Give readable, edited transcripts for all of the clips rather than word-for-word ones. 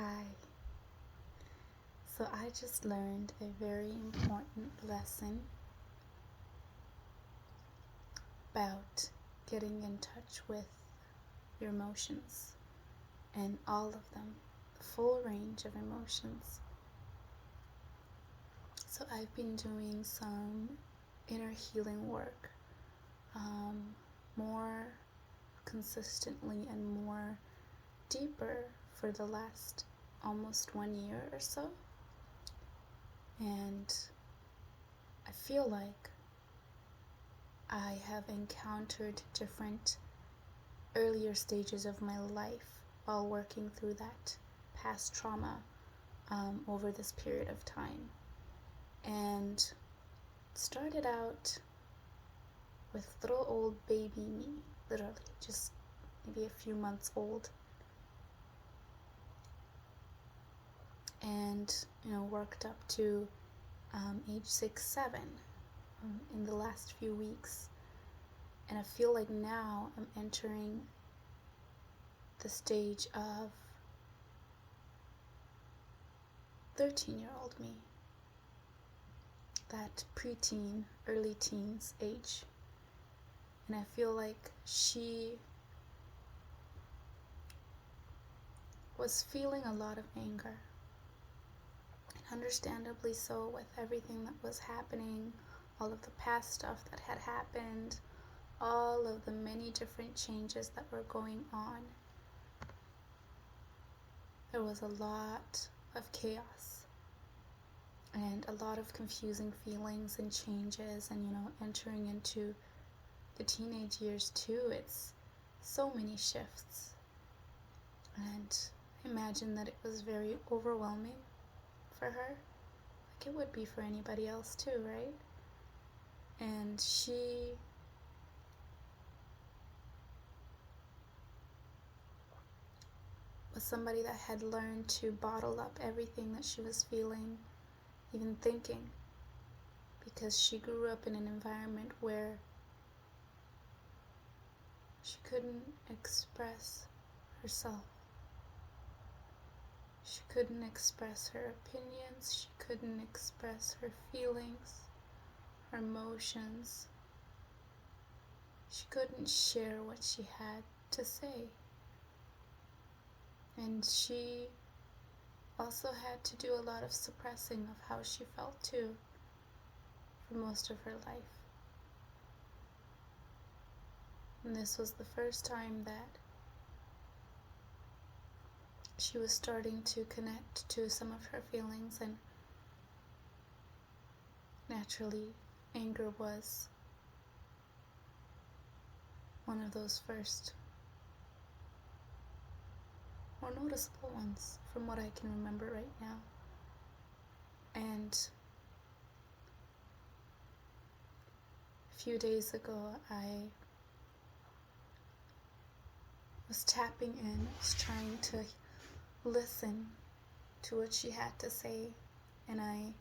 Hi. So I just learned a very important lesson about getting in touch with your emotions and all of them, the full range of emotions. So I've been doing some inner healing work more consistently and more deeper for the last almost 1 year or so. And I feel like I have encountered different earlier stages of my life while working through that past trauma over this period of time. And started out with little old baby me, literally just maybe a few months old. And, worked up to age 6, 7 in the last few weeks. And I feel like now I'm entering the stage of 13-year-old me, that preteen, early teens age. And I feel like she was feeling a lot of anger, and understandably so, with everything that was happening, all of the past stuff that had happened, all of the many different changes that were going on. There was a lot of chaos and a lot of confusing feelings and changes, and entering into the teenage years too. It's so many shifts, and I imagine that it was very overwhelming for her, like it would be for anybody else too, right? And she was somebody that had learned to bottle up everything that she was feeling, even thinking, because she grew up in an environment where she couldn't express herself. She couldn't express her opinions. She couldn't express her feelings, her emotions. She couldn't share what she had to say. And she also had to do a lot of suppressing of how she felt too for most of her life. And this was the first time that she was starting to connect to some of her feelings, and naturally, anger was one of those first more noticeable ones from what I can remember right now. And a few days ago, I was tapping in, was trying to listen to what she had to say, and I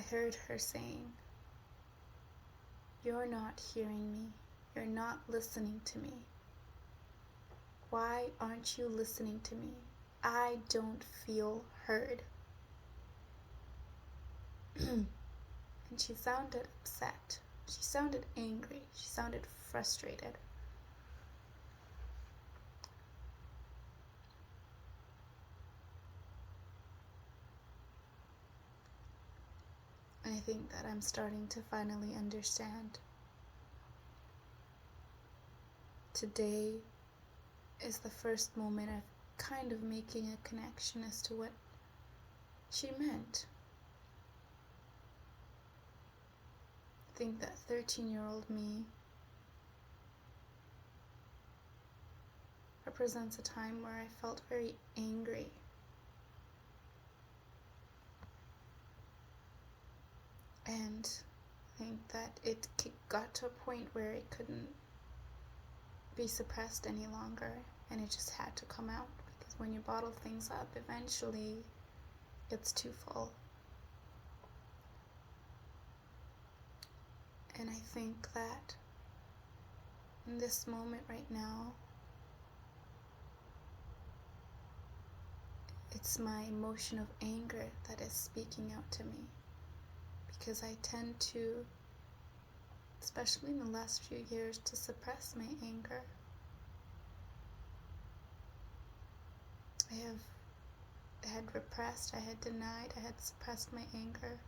heard her saying, "You're not hearing me. You're not listening to me. Why aren't you listening to me? I don't feel heard." And she sounded upset. She sounded angry. She sounded frustrated. And I think that I'm starting to finally understand. Today is the first moment of kind of making a connection as to what she meant. I think that 13-year-old me represents a time where I felt very angry. And I think that it got to a point where it couldn't be suppressed any longer, and it just had to come out, because when you bottle things up, eventually it's too full. And I think that in this moment right now it's my emotion of anger that is speaking out to me, because I tend to, especially in the last few years, to suppress my anger. I had repressed, I had denied, I had suppressed my anger.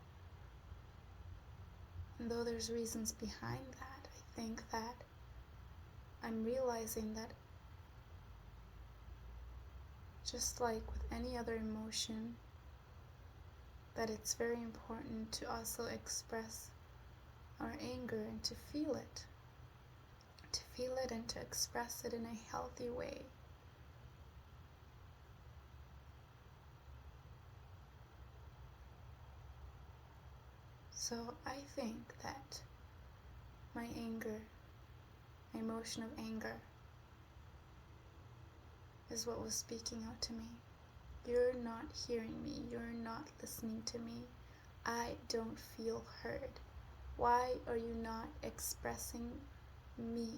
And though there's reasons behind that, I think that I'm realizing that just like with any other emotion, that it's very important to also express our anger and to feel it. To feel it and to express it in a healthy way. So I think that my anger, my emotion of anger, is what was speaking out to me. You're not hearing me. You're not listening to me. I don't feel heard. Why are you not expressing me?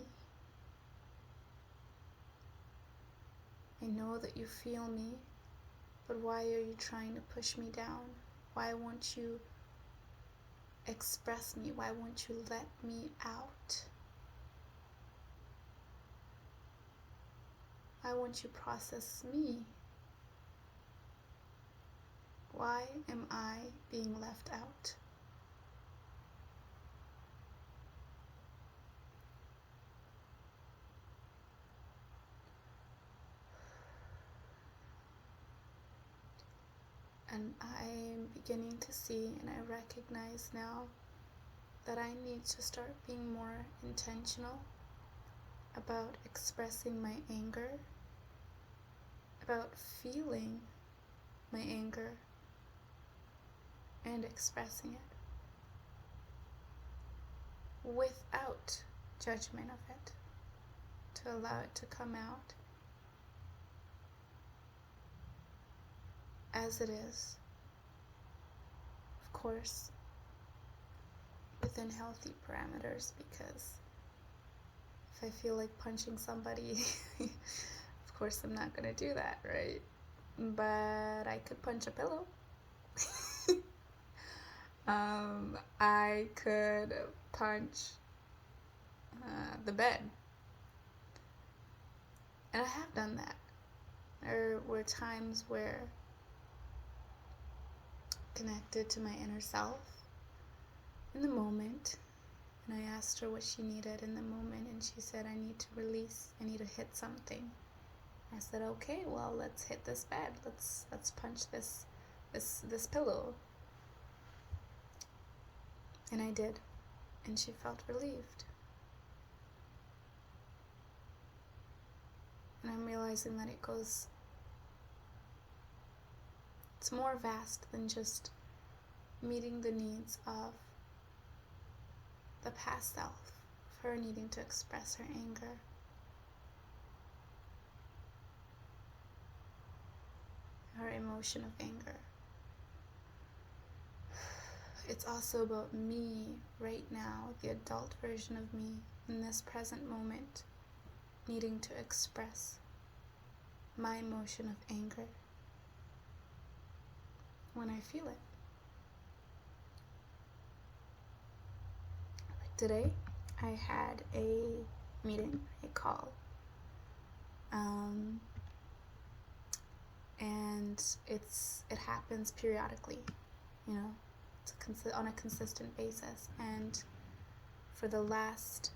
I know that you feel me, but why are you trying to push me down? Why won't you express me? Why won't you let me out? Why won't you process me? Why am I being left out? And I'm beginning to see and I recognize now that I need to start being more intentional about expressing my anger, about feeling my anger and expressing it without judgment of it, to allow it to come out as it is. Of course, within healthy parameters, because if I feel like punching somebody, of course I'm not going to do that, right? But I could punch a pillow. I could punch the bed. And I have done that. There were times where, connected to my inner self, in the moment, and I asked her what she needed in the moment, and she said, I need to release, I need to hit something. I said, okay, well, let's hit this bed. Let's punch this pillow. And I did, and she felt relieved. And I'm realizing that it's more vast than just meeting the needs of the past self, of her needing to express her anger. Her emotion of anger. It's also about me right now, the adult version of me, in this present moment, needing to express my emotion of anger when I feel it. Like today, I had a meeting, a call, and it happens periodically, it's on a consistent basis. And for the last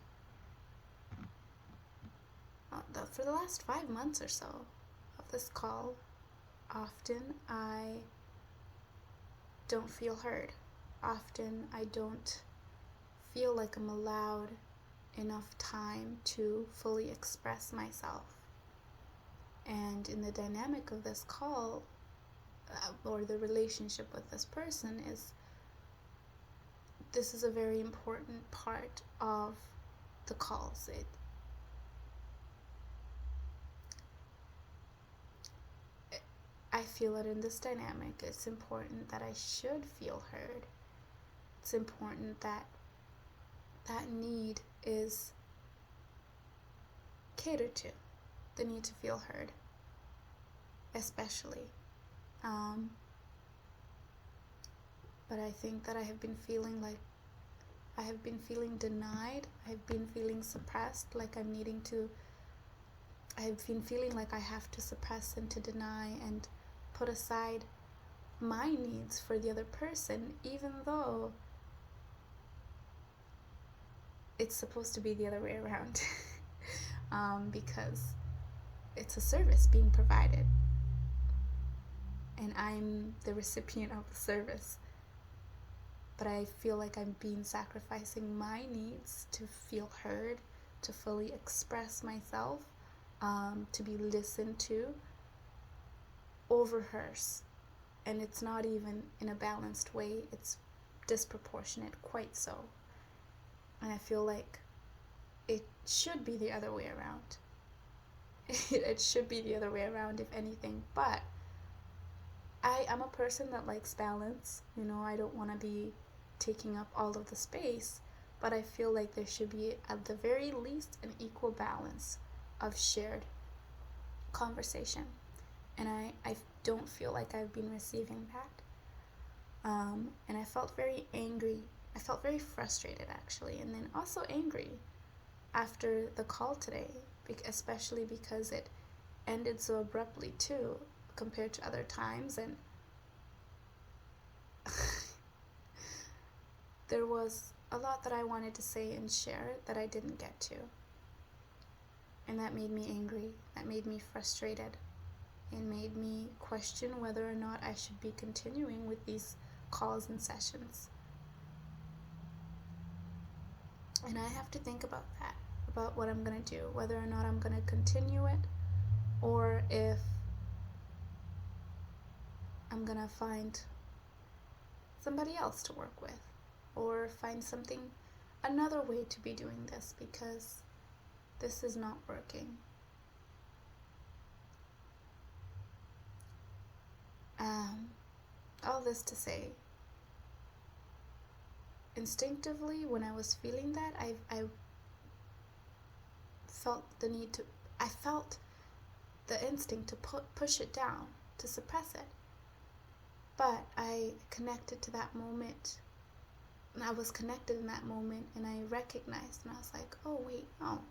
5 months or so of this call, often I don't feel heard. Often I don't feel like I'm allowed enough time to fully express myself. And in the dynamic of this call, or the relationship with this person, this is a very important part of the calls. I feel that in this dynamic, it's important that I should feel heard. It's important that need is catered to, the need to feel heard, especially. Um, but I think that I have been feeling denied. I've been feeling suppressed, like I've been feeling like I have to suppress and to deny and put aside my needs for the other person, even though it's supposed to be the other way around. Because it's a service being provided and I'm the recipient of the service. But I feel like I'm sacrificing my needs to feel heard, to fully express myself, to be listened to, over hers. And it's not even in a balanced way, it's disproportionate, quite so. And I feel like it should be the other way around. It should be the other way around, if anything. But I'm a person that likes balance. I don't want to be taking up all of the space, but I feel like there should be, at the very least, an equal balance of shared conversation. And I don't feel like I've been receiving that. And I felt very angry. I felt very frustrated, actually, and then also angry after the call today, especially because it ended so abruptly too, compared to other times. And there was a lot that I wanted to say and share that I didn't get to. And that made me angry. That made me frustrated. It made me question whether or not I should be continuing with these calls and sessions. And I have to think about that, about what I'm going to do, whether or not I'm going to continue it, or if I'm going to find somebody else to work with, or find another way to be doing this, because this is not working. All this to say, instinctively, when I was feeling that, I felt the instinct to push it down, to suppress it. But I connected to that moment, and I was connected in that moment, and I recognized, and I was like, oh wait, no,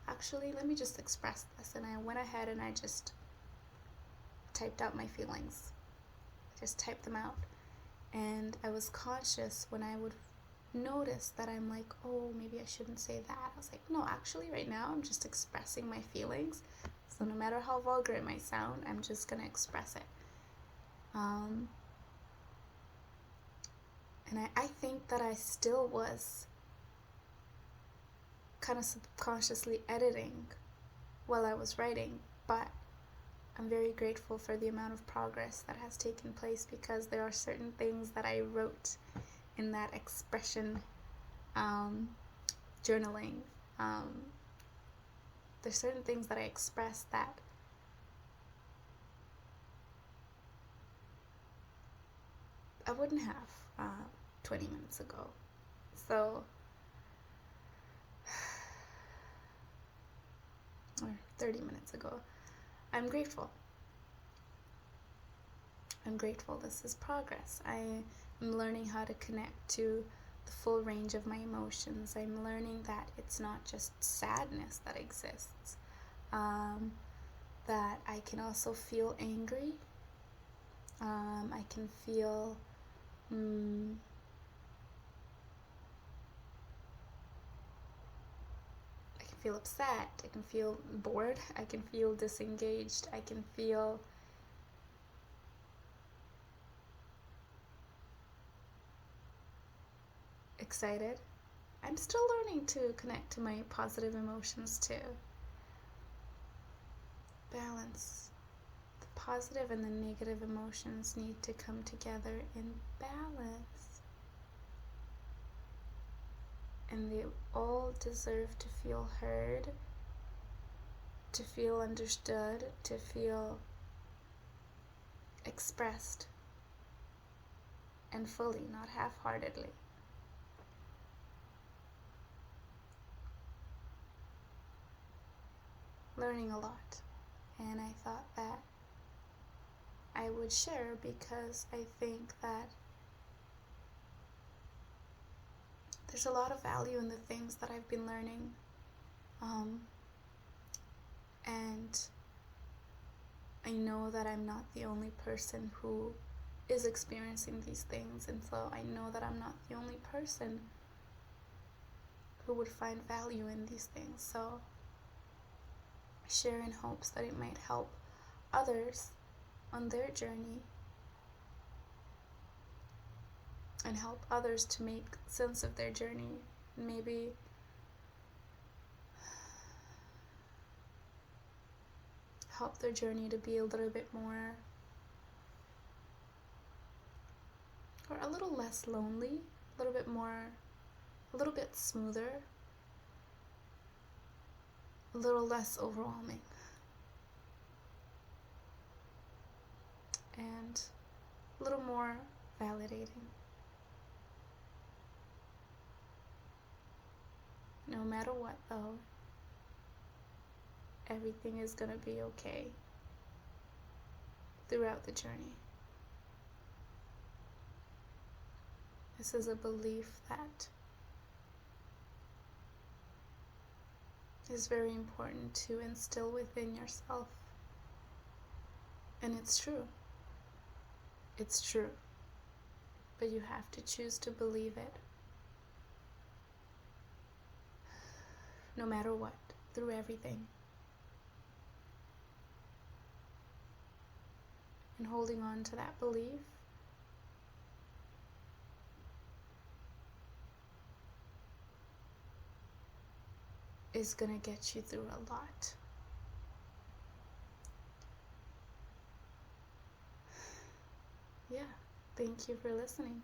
actually, let me just express this. And I went ahead and I just typed out my feelings. Just typed them out. And I was conscious when I would notice that I'm like, oh, maybe I shouldn't say that. I was like, no, actually right now I'm just expressing my feelings. So no matter how vulgar it might sound, I'm just going to express it. And I think that I still was kind of subconsciously editing while I was writing, but I'm very grateful for the amount of progress that has taken place, because there are certain things that I wrote in that expression journaling. There's certain things that I expressed that I wouldn't have 20 minutes ago. So, or 30 minutes ago. I'm grateful. This is progress. I am learning how to connect to the full range of my emotions. I'm learning that it's not just sadness that exists. That I can also feel angry. I can feel upset, I can feel bored, I can feel disengaged, I can feel excited. I'm still learning to connect to my positive emotions too. Balance. The positive and the negative emotions need to come together in balance. And they all deserve to feel heard, to feel understood, to feel expressed, and fully, not half-heartedly. Learning a lot, and I thought that I would would share, because I think that there's a lot of value in the things that I've been learning. And I know that I'm not the only person who is experiencing these things, and so I know that I'm not the only person who would find value in these things. So I share in hopes that it might help others on their journey and help others to make sense of their journey, and maybe help their journey to be a little bit more, or a little less lonely, a little bit more, a little bit smoother, a little less overwhelming, and a little more validating. No matter what, though, everything is going to be okay throughout the journey. This is a belief that is very important to instill within yourself. And it's true. It's true. But you have to choose to believe it. No matter what, through everything. And holding on to that belief is gonna get you through a lot. Yeah, thank you for listening.